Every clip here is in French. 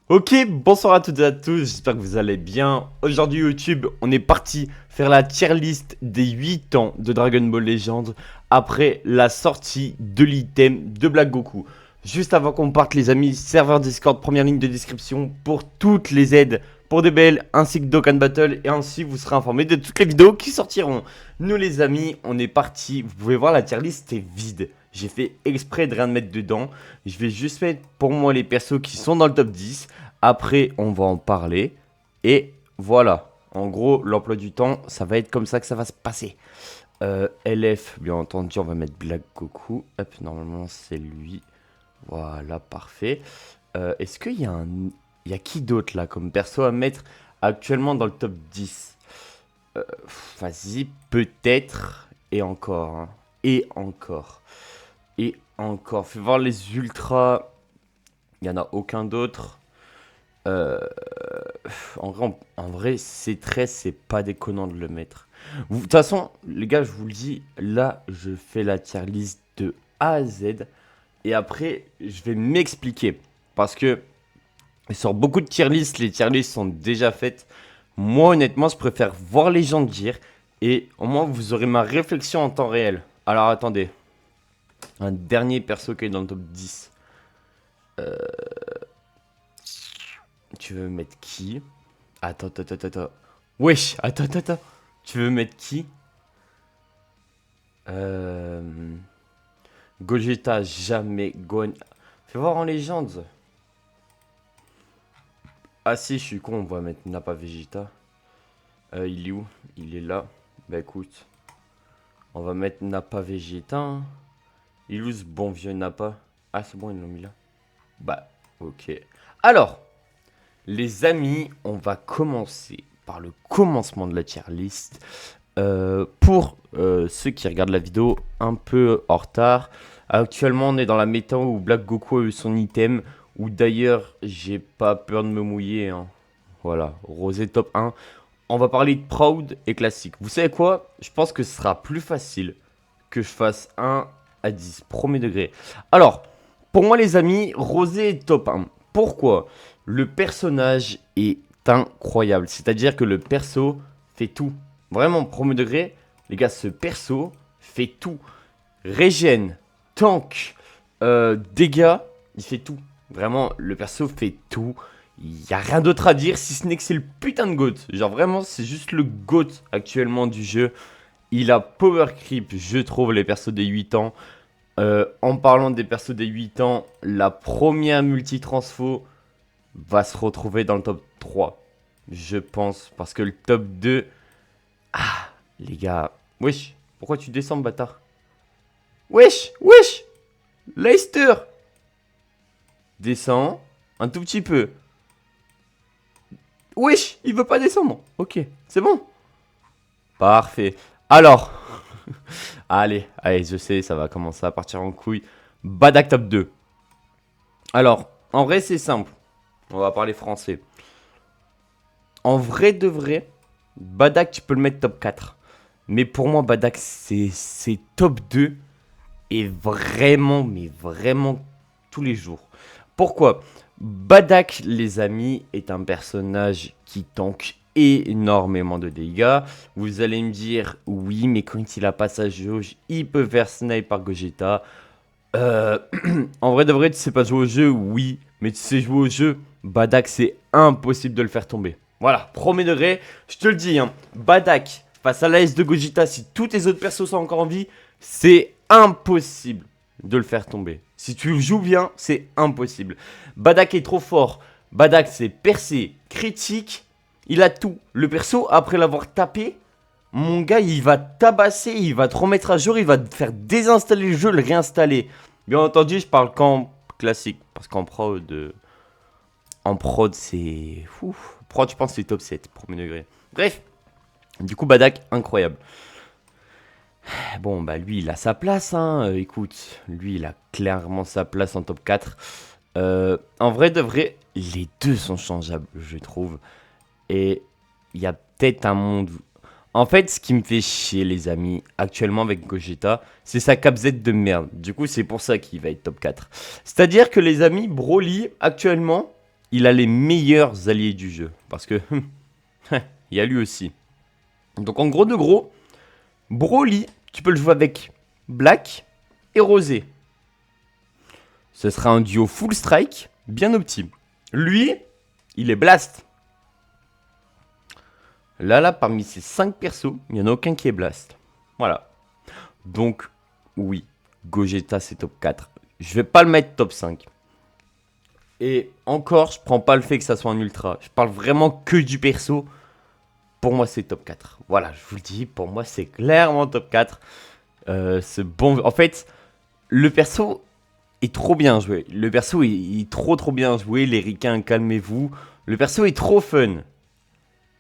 Ok, bonsoir à toutes et à tous, j'espère que vous allez bien. Aujourd'hui YouTube, on est parti faire la tier list des 8 ans de Dragon Ball Legends après la sortie de l'item de Black Goku. Juste avant qu'on parte les amis, serveur Discord, première ligne de description pour toutes les aides pour DBL ainsi que Dokkan Battle et ainsi vous serez informé de toutes les vidéos qui sortiront. Nous les amis, on est parti, vous pouvez voir la tier list est vide. J'ai fait exprès de rien mettre dedans. Je vais juste mettre pour moi les persos qui sont dans le top 10. Après, on va en parler. Et voilà. En gros, l'emploi du temps, ça va être comme ça que ça va se passer. LF, bien entendu, on va mettre Black Goku. Hop, normalement, c'est lui. Voilà, parfait. Est-ce qu'il y a un... Il y a qui d'autre là comme perso à mettre actuellement dans le top 10? Vas-y, peut-être. Et encore. Hein. Et encore. Et encore. Fais voir les ultras. Il n'y en a aucun d'autre. En vrai, C13, c'est pas déconnant de le mettre. De toute façon, les gars, je vous le dis, là, je fais la tier list de A à Z. Et après, je vais m'expliquer. Parce que sur beaucoup de tier list, les tier lists sont déjà faites. Moi, honnêtement, je préfère voir les gens dire. Et au moins, vous aurez ma réflexion en temps réel. Alors, attendez. Un dernier perso qui est dans le top 10. Tu veux mettre qui? Attends. Wesh, attends. Tu veux mettre qui? Gogeta, jamais. Fais voir en légende. Ah si, je suis con, on va mettre Nappa Vegeta. Il est où? Il est là. Bah écoute. On va mettre Nappa Vegeta. Hein. Il est où ce bon vieux Nappa? Ah c'est bon, ils l'ont mis là. Bah, ok. Alors, les amis, on va commencer par le commencement de la tier list. Pour ceux qui regardent la vidéo un peu en retard, actuellement on est dans la méta où Black Goku a eu son item, où d'ailleurs j'ai pas peur de me mouiller. Hein. Voilà, Rosé top 1. On va parler de Proud et classique. Vous savez quoi? Je pense que ce sera plus facile que je fasse 1 à 10, premier degré. Alors, pour moi les amis, Rosé est top 1. Pourquoi? Le personnage est incroyable. C'est-à-dire que le perso fait tout. Vraiment, premier degré, les gars, ce perso fait tout. Régène, tank, dégâts, il fait tout. Vraiment, le perso fait tout. Il n'y a rien d'autre à dire si ce n'est que c'est le putain de GOAT. Genre vraiment, c'est juste le GOAT actuellement du jeu. Il a power creep, je trouve, les persos des 8 ans. En parlant des persos des 8 ans, la première multi-transfo va se retrouver dans le top 3. Je pense. Parce que le top 2... Ah, les gars. Wesh, pourquoi tu descends, bâtard? Wesh. Leicester. Descends. Un tout petit peu. Wesh, il veut pas descendre. Ok, c'est bon. Parfait. Alors. allez, je sais, ça va commencer à partir en couille. Badak top 2. Alors, en vrai, c'est simple. On va parler français. En vrai de vrai, Badak, tu peux le mettre top 4. Mais pour moi, Badak, c'est top 2. Et vraiment, mais vraiment, tous les jours. Pourquoi? Badak, les amis, est un personnage qui tank énormément de dégâts. Vous allez me dire, oui, mais quand il a pas sa jauge, il peut faire snipe par Gogeta. En vrai de vrai, tu sais pas jouer au jeu, oui, mais tu sais jouer au jeu, Badak, c'est impossible de le faire tomber. Voilà, premier degré, je te le dis, hein, Badak, face à l'AS de Gogeta, si tous tes autres persos sont encore en vie, c'est impossible de le faire tomber. Si tu le joues bien, c'est impossible. Badak est trop fort. Badak, c'est percé, critique, il a tout. Le perso, après l'avoir tapé, mon gars, il va tabasser, il va te remettre à jour, il va te faire désinstaller le jeu, le réinstaller. Bien entendu, je parle qu'en classique, parce qu'en prod, c'est... Prod, je pense que c'est top 7, premier degré. Bref, du coup, Badak, incroyable. Bon, bah lui, il a sa place, hein. Écoute, lui, il a clairement sa place en top 4. En vrai de vrai, les deux sont changeables, je trouve. Et il y a peut-être un monde... En fait, ce qui me fait chier, les amis, actuellement avec Gogeta, c'est sa cap Z de merde. Du coup, c'est pour ça qu'il va être top 4. C'est-à-dire que les amis, Broly, actuellement, il a les meilleurs alliés du jeu. Parce que, il y a lui aussi. Donc en gros de gros, Broly, tu peux le jouer avec Black et Rosé. Ce sera un duo full strike, bien optime. Lui, il est blast. Là, parmi ces 5 persos, il n'y en a aucun qui est blast. Voilà. Donc, oui, Gogeta, c'est top 4. Je vais pas le mettre top 5. Et encore, je prends pas le fait que ça soit un ultra. Je parle vraiment que du perso. Pour moi, c'est top 4. Voilà, je vous le dis, pour moi, c'est clairement top 4. C'est bon. En fait, le perso est trop bien joué. Le perso est trop bien joué. Les ricains, calmez-vous. Le perso est trop fun.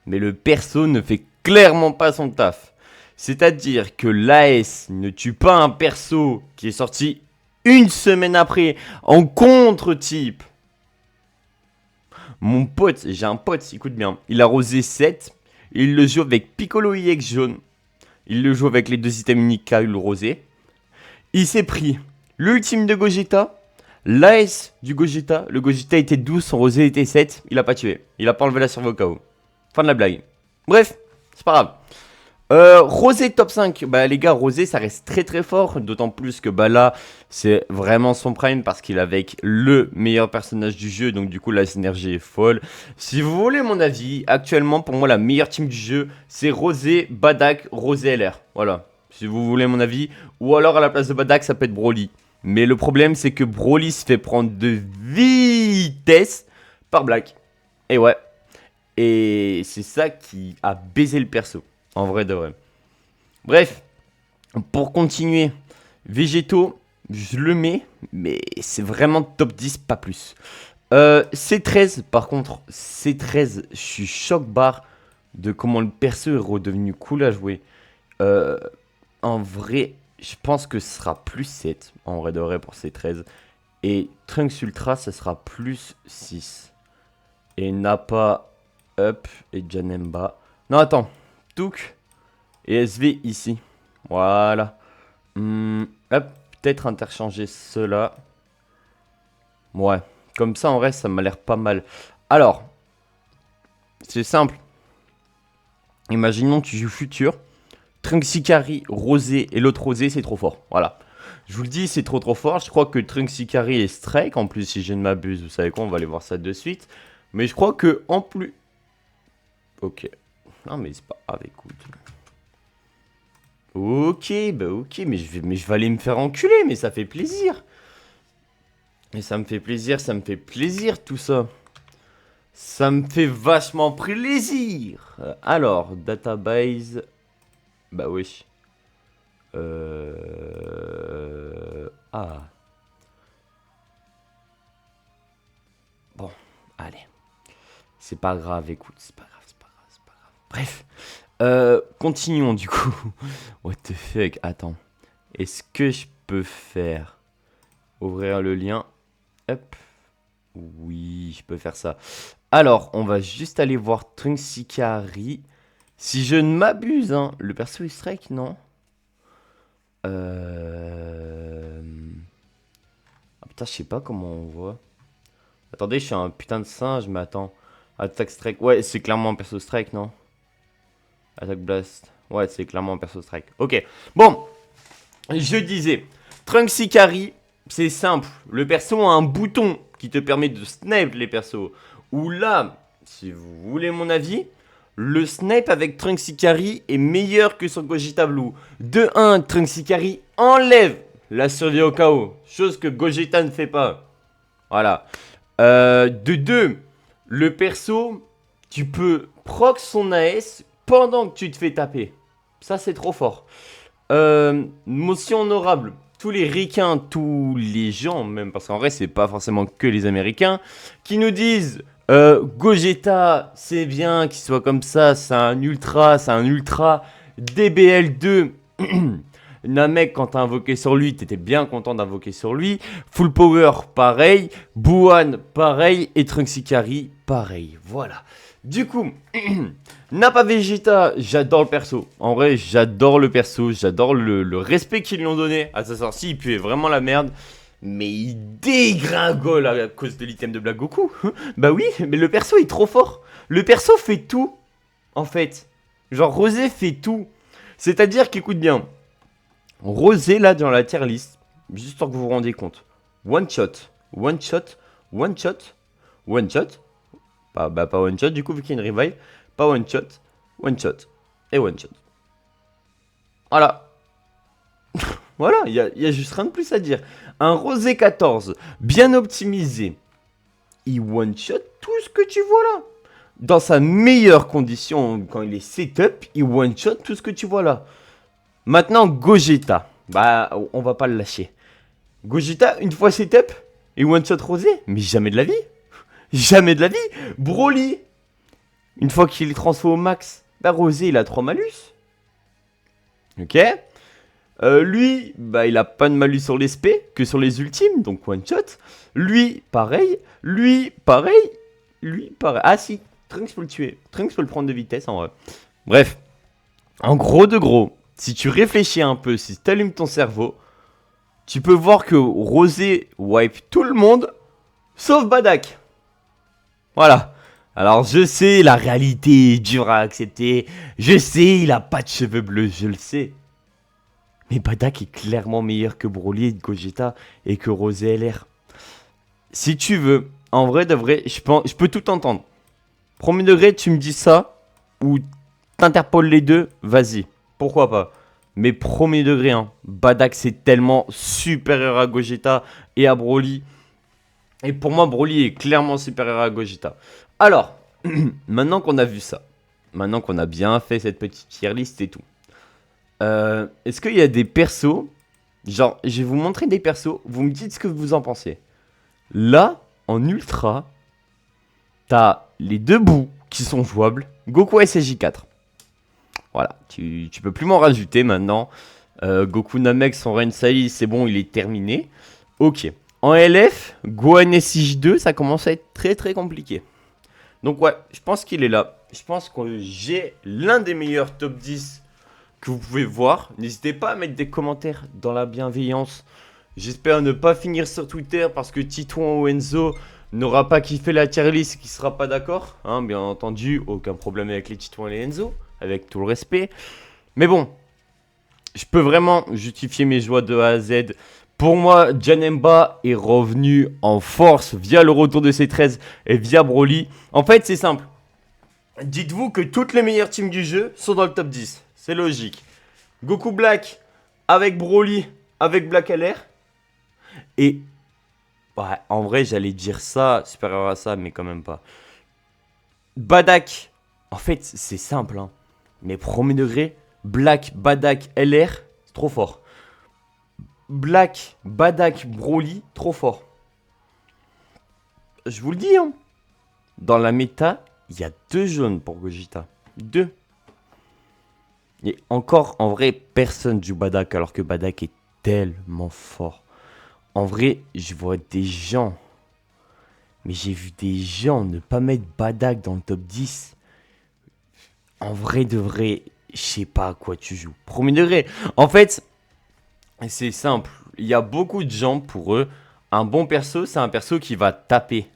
Mais le perso ne fait clairement pas son taf. C'est-à-dire que l'AS ne tue pas un perso qui est sorti une semaine après en contre-type. Mon pote, j'ai un pote, écoute bien, il a rosé 7, il le joue avec Piccolo EX jaune, il le joue avec les 2 items uniques Kaul rosé. Il s'est pris l'ultime de Gogeta, l'AS du Gogeta, le Gogeta était 12, son rosé était 7, il a pas tué, il a pas enlevé la survie au KO. Fin de la blague. Bref, c'est pas grave. Rosé top 5, bah les gars, Rosé ça reste très fort, d'autant plus que bah là c'est vraiment son prime parce qu'il est avec le meilleur personnage du jeu, donc du coup la synergie est folle. Si vous voulez mon avis, actuellement pour moi la meilleure team du jeu c'est Rosé, Badak, Rosé LR, voilà, si vous voulez mon avis, ou alors à la place de Badak ça peut être Broly. Mais le problème c'est que Broly se fait prendre de vitesse par Black, et ouais, et c'est ça qui a baisé le perso. En vrai de vrai. Bref, pour continuer, Végétaux, je le mets, mais c'est vraiment top 10, pas plus. C13, par contre, C13, je suis choc-barre de comment le perso est redevenu cool à jouer. En vrai, je pense que ce sera plus 7, en vrai de vrai, pour C13. Et Trunks Ultra, ça sera plus 6. Et Nappa, Up et Janemba. Non, attends. Touk et SV ici. Voilà. Hop, peut-être interchanger cela. Ouais. Comme ça, en vrai, ça m'a l'air pas mal. Alors, c'est simple. Imaginons que tu joues futur. Trunks Ikari, Rosé et l'autre Rosé, c'est trop fort. Voilà. Je vous le dis, c'est trop fort. Je crois que Trunks Ikari est strike. En plus, si je ne m'abuse, vous savez quoi, on va aller voir ça de suite. Mais je crois que en plus... Ok. Non, mais c'est pas grave, écoute. Ok, bah ok, mais je vais aller me faire enculer, mais ça fait plaisir. Et ça me fait plaisir tout ça. Ça me fait vachement plaisir. Alors, database. Bah oui. Ah. Bon, allez. C'est pas grave, écoute, c'est pas grave. Bref. Continuons du coup. What the fuck, attends. Est-ce que je peux faire ouvrir le lien? Hop. Oui, je peux faire ça. Alors, on va juste aller voir Trunks Ikari. Si je ne m'abuse, hein, le perso est strike, non? Ah putain, je sais pas comment on voit. Attendez, je suis un putain de singe, mais attends. Attaque strike. Ouais, c'est clairement un perso strike, non? Attaque blast. Ouais, c'est clairement un perso strike. Ok. Bon. Je disais. Trunks Ikari, c'est simple. Le perso a un bouton qui te permet de snipe les persos. Ou là, si vous voulez mon avis, le snipe avec Trunks Ikari est meilleur que sur Gogeta Blue. De 1, Trunks Ikari enlève la survie au KO. Chose que Gogeta ne fait pas. Voilà. De 2, le perso, tu peux proc son AS pendant que tu te fais taper. Ça, c'est trop fort. Motion honorable. Tous les ricains, tous les gens, même parce qu'en vrai, c'est pas forcément que les Américains, qui nous disent Gogeta, c'est bien qu'il soit comme ça, c'est un ultra, DBL2. Namek, quand t'as invoqué sur lui, t'étais bien content d'invoquer sur lui. Full Power, pareil. Buan, pareil. Et Trunks Ikari, pareil. Voilà. Du coup, Nappa Vegeta, j'adore le perso. En vrai, j'adore le perso. J'adore le respect qu'ils lui ont donné à sa sortie. Il puait vraiment la merde. mais il dégringole à cause de l'item de Black Goku. Bah oui, mais le perso est trop fort. Le perso fait tout, en fait. Genre, Rosé fait tout. C'est-à-dire qu'écoute bien, Rosé, là, dans la tier list, juste pour que vous vous rendiez compte, one shot, one shot, one shot, one shot, pas one shot, du coup, vu qu'il y a une revive, pas one shot et one shot. Voilà. Voilà, il y a juste rien de plus à dire. Un Rosé 14, bien optimisé, il one shot tout ce que tu vois là. Dans sa meilleure condition, quand il est setup, il one shot tout ce que tu vois là. Maintenant, Gogeta. Bah, on va pas le lâcher. Gogeta, une fois setup, il one shot Rosé, mais jamais de la vie. Jamais de la vie. Broly, une fois qu'il est transfo au max, bah Rosé, il a 3 malus. Ok. Lui, bah il a pas de malus sur les SP que sur les ultimes, donc one shot. Lui, pareil. Lui, pareil. Lui, pareil. Ah si, Trunks peut le tuer. Trunks peut le prendre de vitesse en vrai. Bref, en gros de gros, si tu réfléchis un peu, si tu allumes ton cerveau, tu peux voir que Rosé wipe tout le monde, sauf Badak. Voilà. Alors je sais, la réalité est dure à accepter. Je sais, il a pas de cheveux bleus, je le sais. Mais Badak est clairement meilleur que Broly et Gogeta et que Rosé LR. Si tu veux, en vrai de vrai, je peux tout entendre. Premier degré, tu me dis ça, ou t'interpoles les deux, vas-y. Pourquoi pas. Mais premier degré, hein, Badak c'est tellement supérieur à Gogeta et à Broly. Et pour moi, Broly est clairement supérieur à Gogeta. Alors, maintenant qu'on a vu ça, maintenant qu'on a bien fait cette petite tier list et tout, est-ce qu'il y a des persos, genre, je vais vous montrer des persos, vous me dites ce que vous en pensez. Là, en ultra, t'as les deux bouts qui sont jouables, Goku SSJ4. Voilà, tu peux plus m'en rajouter maintenant. Goku Namek, son Rensai, c'est bon, il est terminé. Ok. En LF, Gohan SSJ2, ça commence à être très très compliqué. Donc ouais, je pense qu'il est là. Je pense que j'ai l'un des meilleurs top 10 que vous pouvez voir. N'hésitez pas à mettre des commentaires dans la bienveillance. J'espère ne pas finir sur Twitter parce que Titouan ou Enzo n'aura pas kiffé la tier list, qui sera pas d'accord. Hein, bien entendu, aucun problème avec les Titouan et les Enzo, avec tout le respect. Mais bon, je peux vraiment justifier mes joies de A à Z. Pour moi, Janemba est revenu en force via le retour de C13 et via Broly. En fait, c'est simple. Dites-vous que toutes les meilleures teams du jeu sont dans le top 10. C'est logique. Goku Black avec Broly, avec Black LR. Et ouais, en vrai, j'allais dire ça, supérieur à ça, mais quand même pas. Badak, en fait, c'est simple. Hein. Mais premier degré, Black, Badak, LR, c'est trop fort. Black, Badak, Broly, trop fort. Je vous le dis, hein. Dans la méta, il y a 2 jaunes pour Gogeta. 2. Et encore, en vrai, personne joue Badak alors que Badak est tellement fort. En vrai, je vois des gens. Mais j'ai vu des gens ne pas mettre Badak dans le top 10. En vrai de vrai, je sais pas à quoi tu joues. Premier degré. En fait, c'est simple. Il y a beaucoup de gens, pour eux, un bon perso, c'est un perso qui va taper.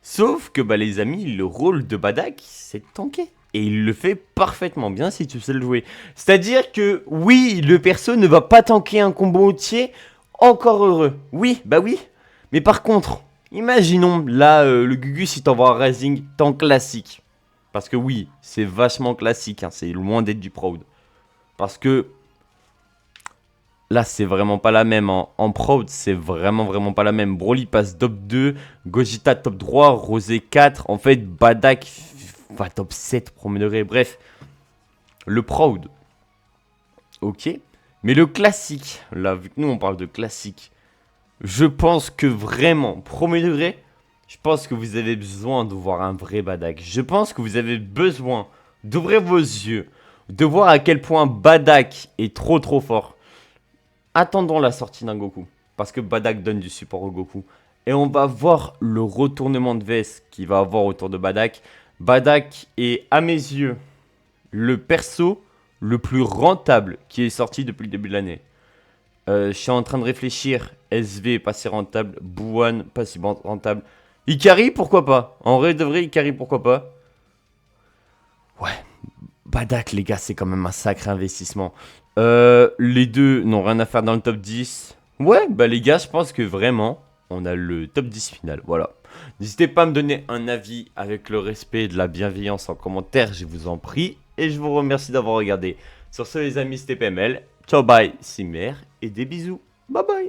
Sauf que, bah, les amis, le rôle de Badak, c'est de tanker. Et il le fait parfaitement bien si tu sais le jouer. C'est-à-dire que, oui, le perso ne va pas tanker un combo entier. Encore heureux. Oui, bah oui. Mais par contre, imaginons, là, le Gugus, il t'envoie un Rising tank classique. Parce que oui, c'est vachement classique. Hein, c'est loin d'être du proud. Parce que là, c'est vraiment pas la même. Hein. En Proud, c'est vraiment pas la même. Broly passe top 2, Gogeta top 3, Rosé 4. En fait, Badak va top 7, premier degré. Bref, le Proud. Ok. Mais le classique, là, vu que nous, on parle de classique, je pense que vraiment, premier degré, je pense que vous avez besoin de voir un vrai Badak. Je pense que vous avez besoin d'ouvrir vos yeux, de voir à quel point Badak est trop fort. Attendons la sortie d'un Goku, parce que Badak donne du support au Goku. Et on va voir le retournement de veste qu'il va avoir autour de Badak. Badak est, à mes yeux, le perso le plus rentable qui est sorti depuis le début de l'année. Je suis en train de réfléchir. SV, pas si rentable. Bouane, pas si rentable. Ikari, pourquoi pas? En vrai de vrai, Ikari, pourquoi pas? Ouais, Badak, les gars, c'est quand même un sacré investissement. Les deux n'ont rien à faire dans le top 10. Ouais, bah les gars, je pense que vraiment, on a le top 10 final. Voilà. N'hésitez pas à me donner un avis avec le respect et de la bienveillance en commentaire, je vous en prie. Et je vous remercie d'avoir regardé. Sur ce, les amis, c'était PML. Ciao, bye, Simer, et des bisous. Bye bye.